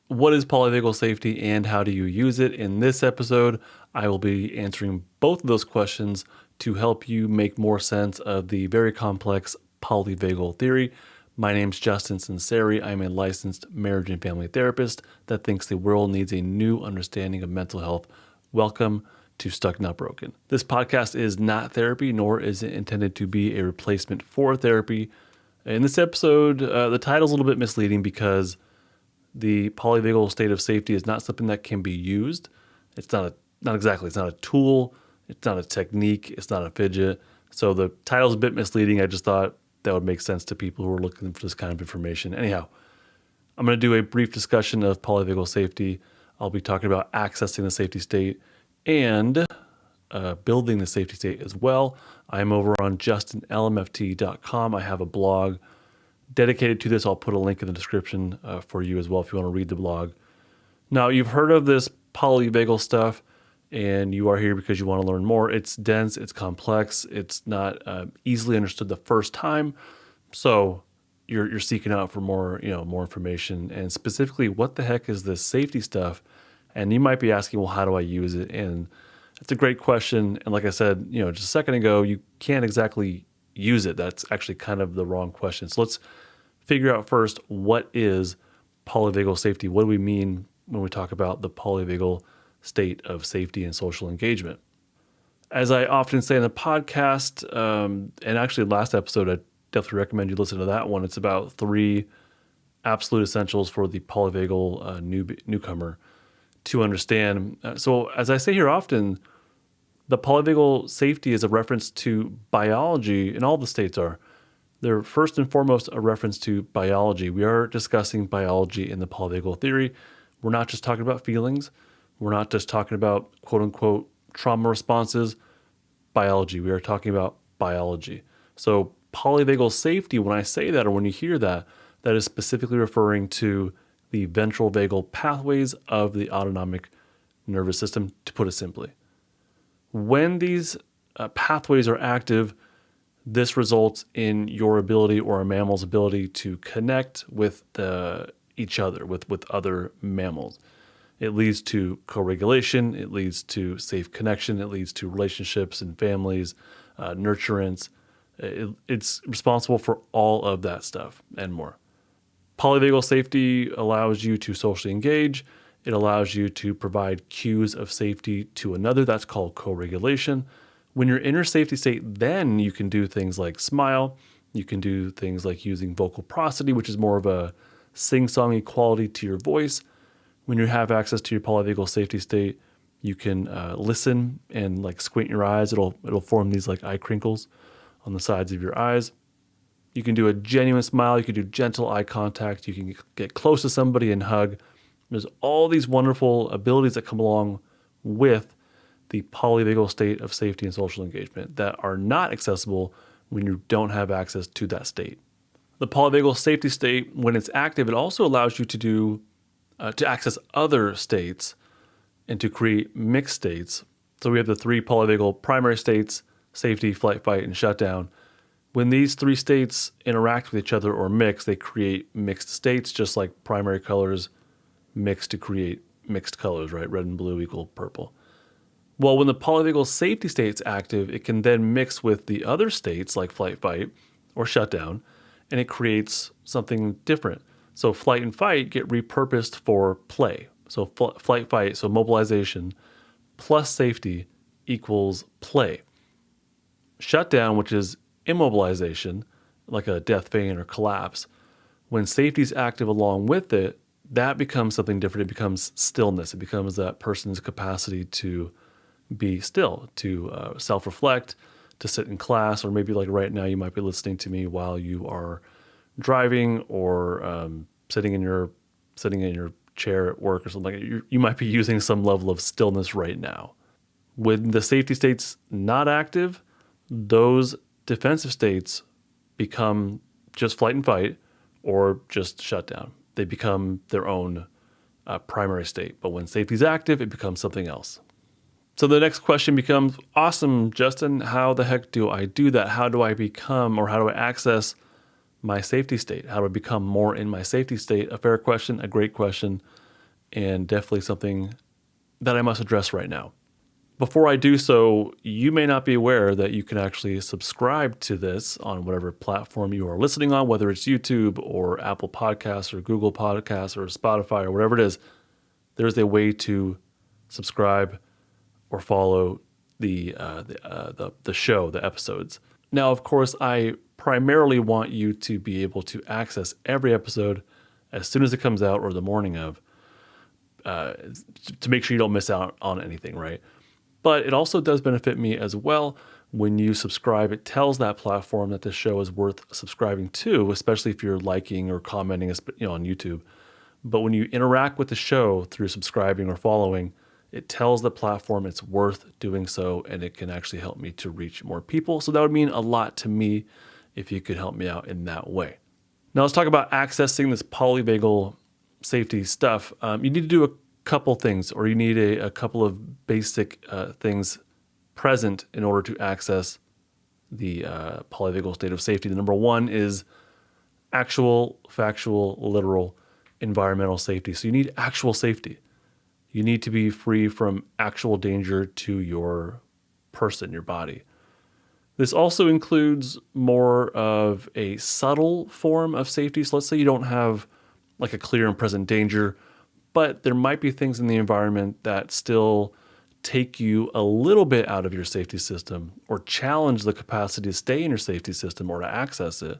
What is polyvagal safety and how do you use it? In this episode, I will be answering both of those questions to help you make more sense of the very complex polyvagal theory. My name's Justin Sinceri. I'm a licensed marriage and family therapist that thinks the world needs a new understanding of mental health. Welcome to Stuck Not Broken. This podcast is not therapy, nor is it intended to be a replacement for therapy. In this episode, the title's a little bit misleading because the polyvagal state of safety is not something that can be used. It's not a tool. It's not a technique. It's not a fidget. So the title's a bit misleading. I just thought that would make sense to people who are looking for this kind of information. Anyhow, I'm going to do a brief discussion of polyvagal safety. I'll be talking about accessing the safety state and building the safety state as well. I'm over on justinlmft.com. I have a blog dedicated to this. I'll put a link in the description for you as well if you want to read the blog. Now, you've heard of this polyvagal stuff, and you are here because you want to learn more. It's dense, it's complex, it's not easily understood the first time. So you're seeking out for more information, and specifically, what the heck is this safety stuff? And you might be asking, well, how do I use it? And it's a great question. And like I said, just a second ago, you can't exactly use it. That's actually kind of the wrong question. So let's figure out first, what is polyvagal safety? What do we mean when we talk about the polyvagal state of safety and social engagement? As I often say in the podcast, and actually last episode, I definitely recommend you listen to that one. It's about 3 absolute essentials for the polyvagal newcomer to understand. So as I say here often, the polyvagal safety is a reference to biology, and all the states are. They're first and foremost a reference to biology. We are discussing biology in the polyvagal theory. We're not just talking about feelings. We're not just talking about quote unquote trauma responses. Biology. We are talking about biology. So polyvagal safety, when I say that or when you hear that, that is specifically referring to the ventral vagal pathways of the autonomic nervous system, to put it simply. When these pathways are active, this results in your ability or a mammal's ability to connect with each other, with other mammals. It leads to co-regulation. It leads to safe connection. It leads to relationships and families, nurturance. It's responsible for all of that stuff and more. Polyvagal safety allows you to socially engage. It allows you to provide cues of safety to another. That's called co-regulation. When you're in your safety state, then you can do things like smile. You can do things like using vocal prosody, which is more of a sing-songy quality to your voice. When you have access to your polyvagal safety state, you can listen and like squint your eyes. It'll form these like eye crinkles on the sides of your eyes. You can do a genuine smile. You can do gentle eye contact. You can get close to somebody and hug. There's all these wonderful abilities that come along with the polyvagal state of safety and social engagement that are not accessible when you don't have access to that state. The polyvagal safety state, when it's active, it also allows you to access other states and to create mixed states. So we have the 3 polyvagal primary states: safety, flight, fight, and shutdown. When these 3 states interact with each other or mix, they create mixed states, just like primary colors mix to create mixed colors, right? Red and blue equal purple. Well, when the polyvagal safety state is active, it can then mix with the other states like flight, fight, or shutdown, and it creates something different. So flight and fight get repurposed for play. So flight, fight, so mobilization plus safety equals play. Shutdown, which is immobilization, like a death, faint, or collapse, when safety is active along with it, that becomes something different. It becomes stillness. It becomes that person's capacity to be still, to self-reflect, to sit in class, or maybe like right now you might be listening to me while you are driving or sitting in your chair at work or something like that. You might be using some level of stillness right now. When the safety state's not active, those defensive states become just flight and fight or just shutdown. They become their own primary state. But when safety is active, it becomes something else. So the next question becomes, awesome, Justin, how the heck do I do that? How do I become, or how do I access my safety state? How do I become more in my safety state? A fair question, a great question. and definitely something that I must address right now. Before I do so, you may not be aware that you can actually subscribe to this on whatever platform you are listening on, whether it's YouTube or Apple Podcasts or Google Podcasts or Spotify or whatever it is. There's a way to subscribe or follow the show, the episodes. Now, of course, I primarily want you to be able to access every episode as soon as it comes out or the morning of, to make sure you don't miss out on anything, right? But it also does benefit me as well. When you subscribe, it tells that platform that this show is worth subscribing to, especially if you're liking or commenting, on YouTube. But when you interact with the show through subscribing or following, it tells the platform it's worth doing so, and it can actually help me to reach more people. So that would mean a lot to me if you could help me out in that way. Now let's talk about accessing this polyvagal safety stuff. You need to do a couple things, or you need a couple of basic things present in order to access the polyvagal state of safety. The number one is actual, factual, literal environmental safety. So you need actual safety. You need to be free from actual danger to your person, your body. This also includes more of a subtle form of safety. So let's say you don't have like a clear and present danger, but there might be things in the environment that still take you a little bit out of your safety system or challenge the capacity to stay in your safety system or to access it.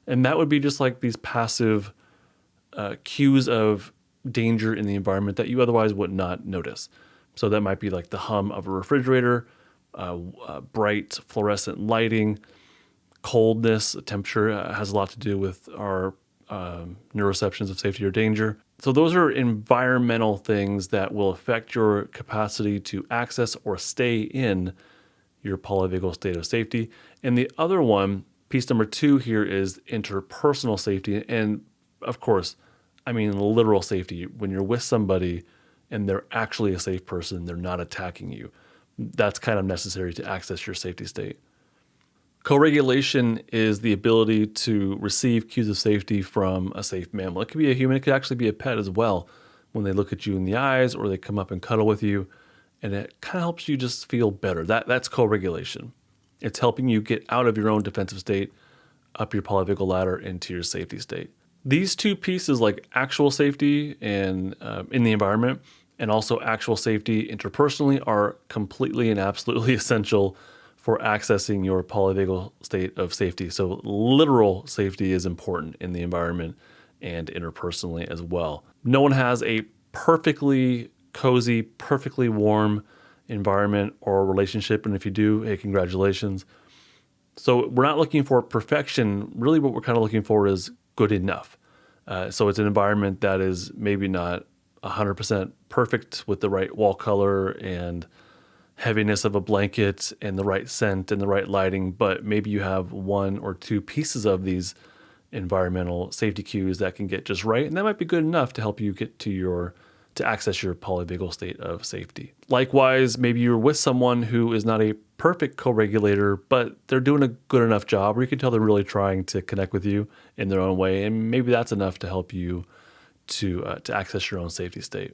And that would be just like these passive cues of danger in the environment that you otherwise would not notice. So that might be like the hum of a refrigerator, bright fluorescent lighting, coldness, temperature has a lot to do with our neuroceptions of safety or danger. So those are environmental things that will affect your capacity to access or stay in your polyvagal state of safety. And the other one, piece number two here, is interpersonal safety. And of course, I mean literal safety. When you're with somebody and they're actually a safe person, they're not attacking you. That's kind of necessary to access your safety state. Co-regulation is the ability to receive cues of safety from a safe mammal. It could be a human, it could actually be a pet as well. When they look at you in the eyes or they come up and cuddle with you, and it kind of helps you just feel better. That's co-regulation. It's helping you get out of your own defensive state, up your polyvagal ladder into your safety state. These two pieces, like actual safety and in the environment, and also actual safety interpersonally, are completely and absolutely essential for accessing your polyvagal state of safety. So literal safety is important in the environment and interpersonally as well. No one has a perfectly cozy, perfectly warm environment or relationship. And if you do, hey, congratulations. So we're not looking for perfection. Really what we're kind of looking for is good enough. So it's an environment that is maybe not 100% perfect with the right wall color and heaviness of a blanket and the right scent and the right lighting, but maybe you have one or two pieces of these environmental safety cues that can get just right, and that might be good enough to help you get to access your polyvagal state of safety. Likewise, maybe you're with someone who is not a perfect co-regulator, but they're doing a good enough job, or you can tell they're really trying to connect with you in their own way, and maybe that's enough to help you to access your own safety state.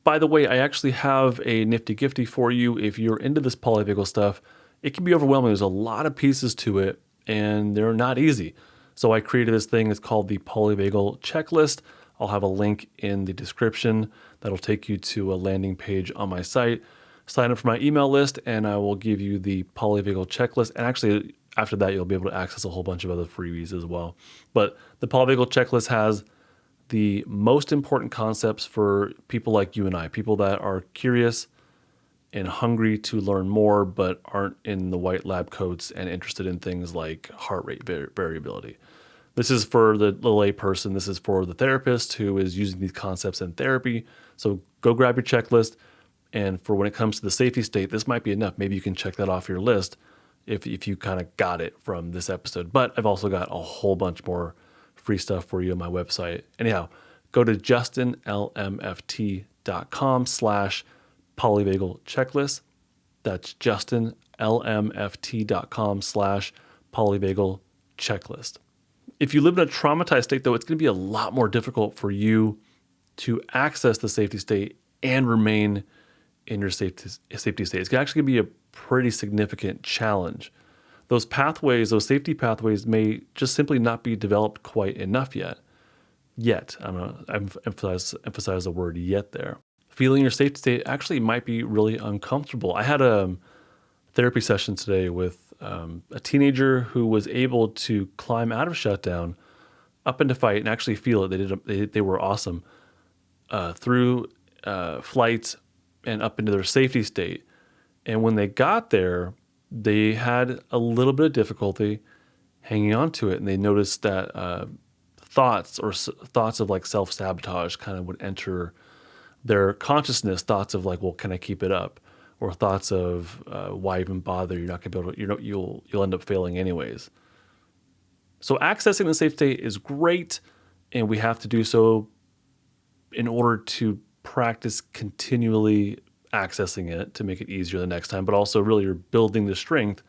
By the way, I actually have a nifty gifty for you. If you're into this polyvagal stuff, it can be overwhelming. There's a lot of pieces to it, and they're not easy. So I created this thing. It's called the Polyvagal Checklist. I'll have a link in the description that'll take you to a landing page on my site. Sign up for my email list, and I will give you the Polyvagal Checklist. And actually, after that, you'll be able to access a whole bunch of other freebies as well. But the Polyvagal Checklist has the most important concepts for people like you and I, people that are curious and hungry to learn more, but aren't in the white lab coats and interested in things like heart rate variability. This is for the lay person. This is for the therapist who is using these concepts in therapy. So go grab your checklist. And for when it comes to the safety state, this might be enough. Maybe you can check that off your list if you kind of got it from this episode. But I've also got a whole bunch more free stuff for you on my website. Anyhow, go to justinlmft.com/polyvagal checklist. That's justinlmft.com/polyvagal checklist. If you live in a traumatized state, though, it's going to be a lot more difficult for you to access the safety state and remain in your safety state. It's actually going to be a pretty significant challenge. Those pathways, those safety pathways may just simply not be developed quite enough yet. I'm going to emphasize the word yet there. Feeling your safety state actually might be really uncomfortable. I had a therapy session today with a teenager who was able to climb out of shutdown up into fight and actually feel it. They were awesome through flight and up into their safety state. And when they got there, they had a little bit of difficulty hanging on to it, and they noticed that thoughts of like self-sabotage kind of would enter their consciousness. Thoughts of like, well, can I keep it up? Or thoughts of why even bother? You're not gonna be able to. You'll end up failing anyways. So accessing the safe state is great, and we have to do so in order to practice continually accessing it to make it easier the next time, but also really you're building the strength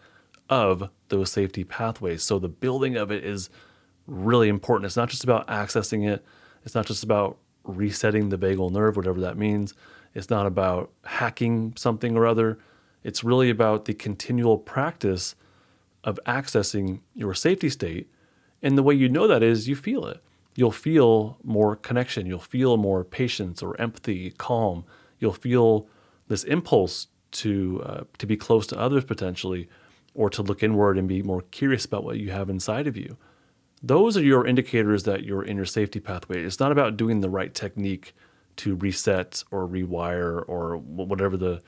of those safety pathways. So the building of it is really important. It's not just about accessing it. It's not just about resetting the vagal nerve, whatever that means. It's not about hacking something or other. It's really about the continual practice of accessing your safety state. And the way you know that is you feel it. You'll feel more connection. You'll feel more patience or empathy, calm. You'll feel this impulse to be close to others potentially, or to look inward and be more curious about what you have inside of you. Those are your indicators that you're in your safety pathway. It's not about doing the right technique to reset or rewire or whatever the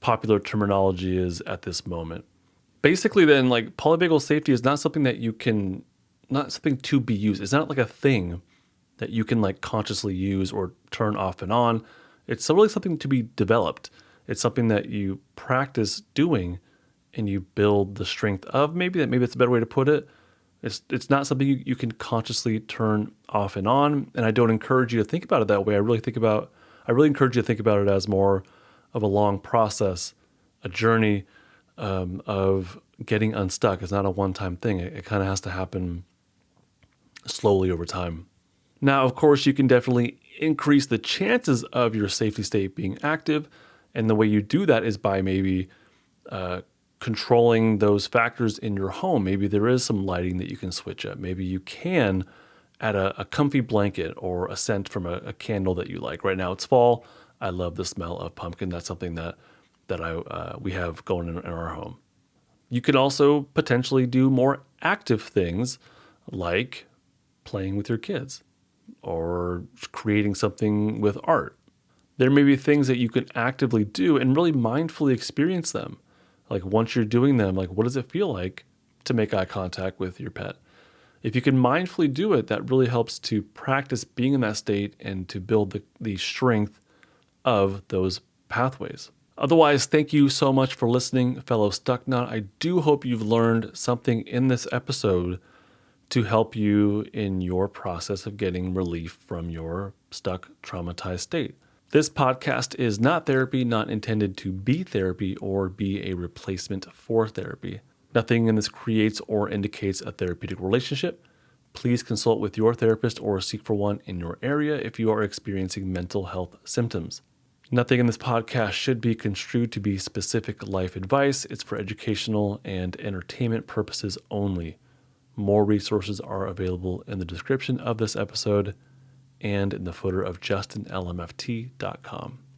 popular terminology is at this moment. Basically then, like, polyvagal safety is not something that not something to be used. It's not like a thing that you can like consciously use or turn off and on. It's really something to be developed. It's something that you practice doing and you build the strength of. Maybe it's a better way to put it. It's not something you can consciously turn off and on. And I don't encourage you to think about it that way. I really encourage you to think about it as more of a long process, a journey of getting unstuck. It's not a one-time thing. It kind of has to happen slowly over time. Now, of course, you can definitely increase the chances of your safety state being active. And the way you do that is by maybe controlling those factors in your home. Maybe there is some lighting that you can switch up. Maybe you can add a comfy blanket or a scent from a candle that you like. Right now it's fall. I love the smell of pumpkin. That's something that we have going in our home. You can also potentially do more active things like playing with your kids or creating something with art. There may be things that you can actively do and really mindfully experience them. Like once you're doing them, like what does it feel like to make eye contact with your pet? If you can mindfully do it, that really helps to practice being in that state and to build the strength of those pathways. Otherwise, thank you so much for listening, fellow Stucknut. I do hope you've learned something in this episode to help you in your process of getting relief from your stuck, traumatized state. This podcast is not therapy, not intended to be therapy or be a replacement for therapy. Nothing in this creates or indicates a therapeutic relationship. Please consult with your therapist or seek for one in your area if you are experiencing mental health symptoms. Nothing in this podcast should be construed to be specific life advice. It's for educational and entertainment purposes only. More resources are available in the description of this episode and in the footer of justinlmft.com.